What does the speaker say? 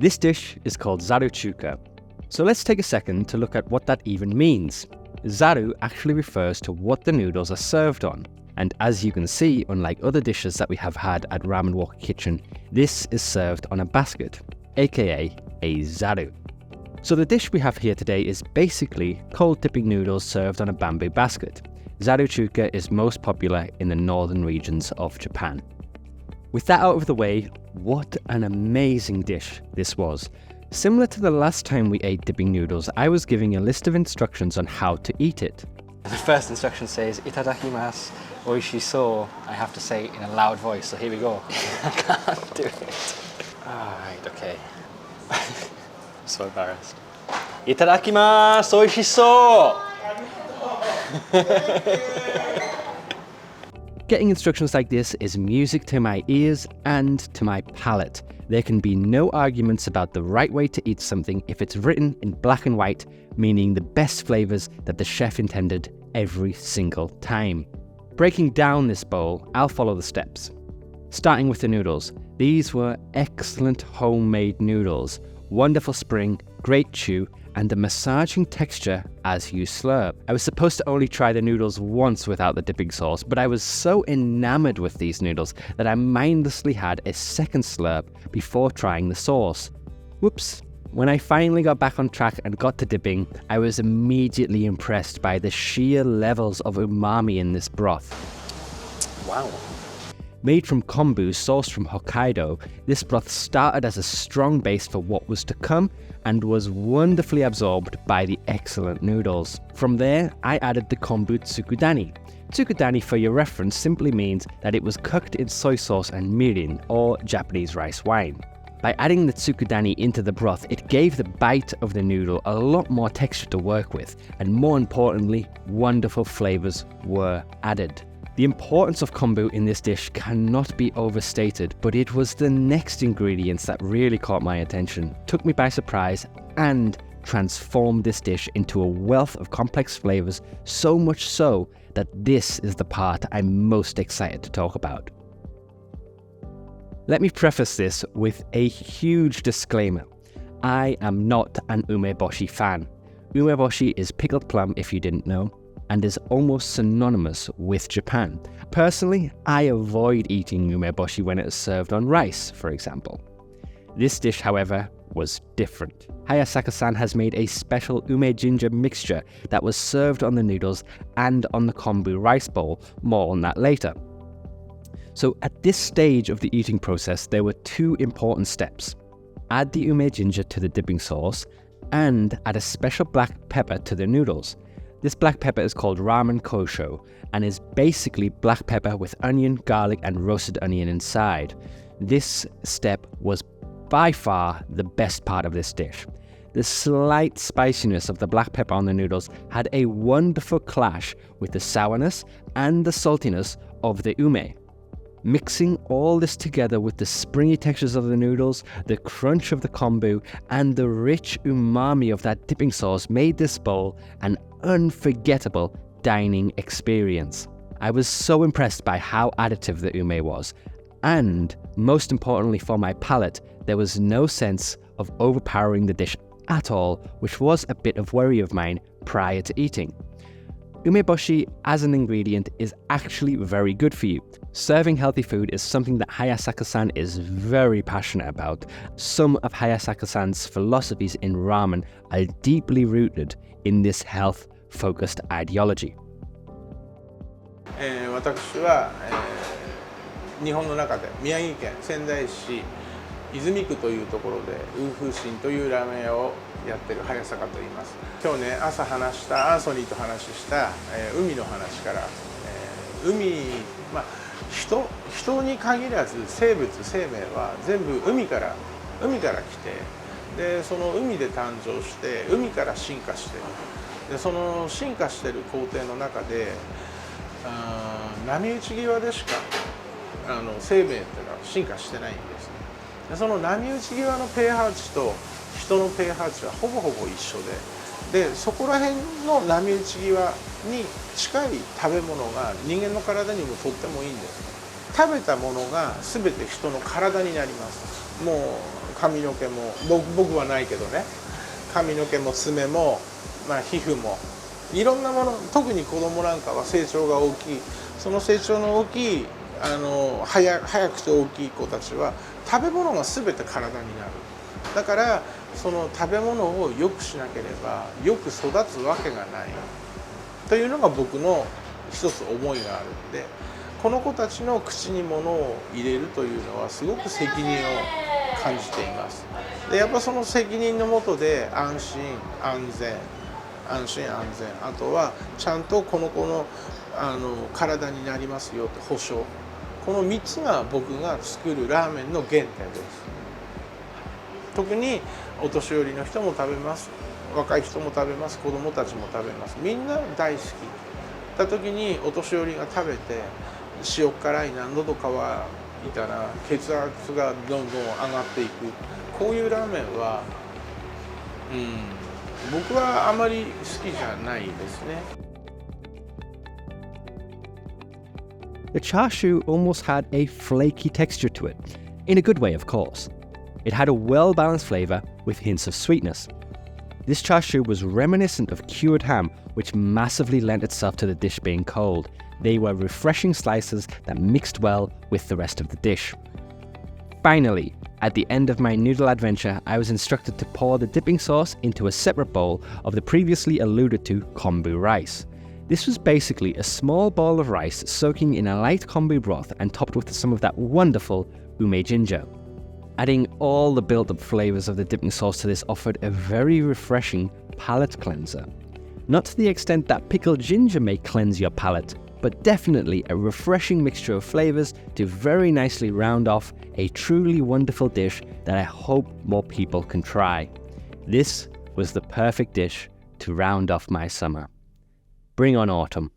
This dish is called Zaru Chuka. So let's take a second to look at what that even means. Zaru actually refers to what the noodles are served on. And as you can see, unlike other dishes that we have had at Ramen Walker Kitchen, this is served on a basket, aka a zaru. So the dish we have here today is basically cold dipping noodles served on a bamboo basket. Zaru Chuka is most popular in the northern regions of Japan. With that out of the way, what an amazing dish this was. Similar to the last time we ate dipping noodles, I was giving a list of instructions on how to eat it. The first instruction says, "Itadakimasu, oishi so." I have to say it in a loud voice, so here we go. I can't do it. Alright, okay. I'm so embarrassed. Itadakimasu, oishi so! Getting instructions like this is music to my ears and to my palate. There can be no arguments about the right way to eat something if it's written in black and white, meaning the best flavors that the chef intended every single time. Breaking down this bowl, I'll follow the steps. Starting with the noodles. These were excellent homemade noodles. Wonderful spring, great chew, and a massaging texture as you slurp. I was supposed to only try the noodles once without the dipping sauce, but I was so enamored with these noodles that I mindlessly had a second slurp before trying the sauce. Whoops. When I finally got back on track and got to dipping, I was immediately impressed by the sheer levels of umami in this broth. Wow. Made from kombu sourced from Hokkaido, this broth started as a strong base for what was to come and was wonderfully absorbed by the excellent noodles. From there, I added the kombu tsukudani. Tsukudani, for your reference, simply means that it was cooked in soy sauce and mirin, or Japanese rice wine. By adding the tsukudani into the broth, it gave the bite of the noodle a lot more texture to work with, and more importantly, wonderful flavors were added. The importance of kombu in this dish cannot be overstated, but it was the next ingredients that really caught my attention, took me by surprise, and transformed this dish into a wealth of complex flavors, so much so that this is the part I'm most excited to talk about. Let me preface this with a huge disclaimer. I am not an umeboshi fan. Umeboshi is pickled plum, if you didn't know, and is almost synonymous with Japan. Personally, I avoid eating umeboshi when it is served on rice, for example. This dish, however, was different. Hayasaka-san has made a special ume ginger mixture that was served on the noodles and on the kombu rice bowl. More on that later. So at this stage of the eating process, there were two important steps. Add the ume ginger to the dipping sauce and add a special black pepper to the noodles. This black pepper is called ramen kosho and is basically black pepper with onion, garlic, and roasted onion inside. This step was by far the best part of this dish. The slight spiciness of the black pepper on the noodles had a wonderful clash with the sourness and the saltiness of the ume. Mixing all this together with the springy textures of the noodles, the crunch of the kombu, and the rich umami of that dipping sauce made this bowl an unforgettable dining experience. I was so impressed by how additive the ume was, and most importantly for my palate, there was no sense of overpowering the dish at all, which was a bit of worry of mine prior to eating. Umeboshi as an ingredient is actually very good for you. Serving healthy food is something that Hayasaka-san is very passionate about. Some of Hayasaka-san's philosophies in ramen are deeply rooted in this health-focused ideology. 私は、日本の中で宮城県仙台市泉区というところでウフシンというラーメン屋をやってる早坂と言います。今日ね朝話したアンソニーと話した、海の話から、海人に限らず生物生命は全部海から来てでその海で誕生して海から進化してでその進化してる工程の中で波打ち際でしか生命っていうのは進化してないんですね。でその波打ち際の pH 値と人の pH 値はほぼ一緒でそこら辺の波打ち際に近い食べ物が人間の体にもとってもいいんですね。食べたものが全て人の体になります。もう髪の毛も僕はないけどね、髪の毛も爪も、皮膚もいろんなもの、特に子供なんかは成長が大きい。その成長の大きい早くて大きい子たちは食べ物が全て体になる。だからその食べ物を良くしなければよく育つわけがないというのが僕の一つ思いがあるんで、この子たちの口に物を入れるというのはすごく責任を感じています。でやっぱその責任のもとで安心安全、あとはちゃんとこの子の体になりますよって保証、この3つが僕が作るラーメンの原点です。特にお年寄りの人も食べます、若い人も食べます、子どもたちも食べます。みんな大好きだ時にお年寄りが食べて塩辛いな、喉乾いたら血圧がどんどん上がっていく、こういうラーメンは僕はあまり好きじゃないですね。The char siu almost had a flaky texture to it, in a good way of course. It had a well-balanced flavour with hints of sweetness. This char siu was reminiscent of cured ham, which massively lent itself to the dish being cold. They were refreshing slices that mixed well with the rest of the dish. Finally, at the end of my noodle adventure, I was instructed to pour the dipping sauce into a separate bowl of the previously alluded to kombu rice. This was basically a small ball of rice soaking in a light kombu broth and topped with some of that wonderful ume ginger. Adding all the built-up flavours of the dipping sauce to this offered a very refreshing palate cleanser. Not to the extent that pickled ginger may cleanse your palate, but definitely a refreshing mixture of flavours to very nicely round off a truly wonderful dish that I hope more people can try. This was the perfect dish to round off my summer. Bring on autumn.